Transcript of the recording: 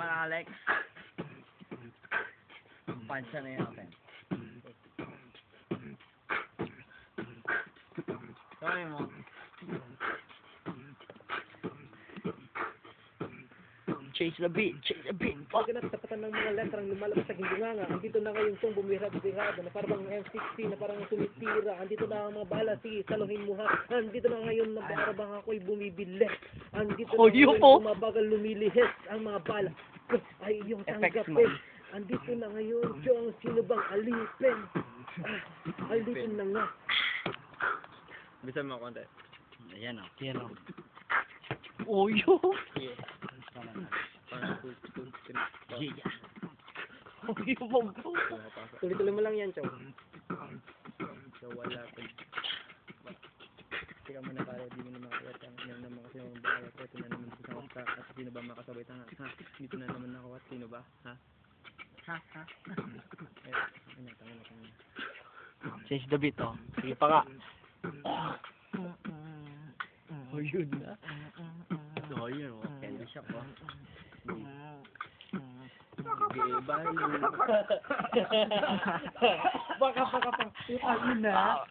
naman, Alex. Pansya na yun, okay. Sorry mo. Change the beat, change the beat. Pag natapatan ng mga letrang lumalabas sa gindunganga, andito na ngayong tong bumira-birada na parang M60 na parang tumitira. Andito na ang mga bala, sige, saluhin mo ha. Andito na ngayon na parang ako'y bumibili. Andito na ngayon bumabagal lumilihis ang mga bala. Ay iyong tanggapin. Andito na ngayon, Chong, sino bang alipin? Alipin na nga. Bisa mo konti. Ayan o. Yan o. Oyo. Yeah. Oyo mo bro. Tuloy-tuloy mo lang yan, Chong. So wala ko. Teka muna para di mo na makawat. Yan naman kasi yung bakawat. Ito na naman sa kasta. At sino ba makasabay tanga? Ha? Dito na naman nakawat. Sino ba? Ha? Ha? Ha? Eh, ano, tanga na tanga. Change the beat oh. Sige pa nga. Oh yun na. So yun o. Candy shop o. Bye. Baka. Putang ina.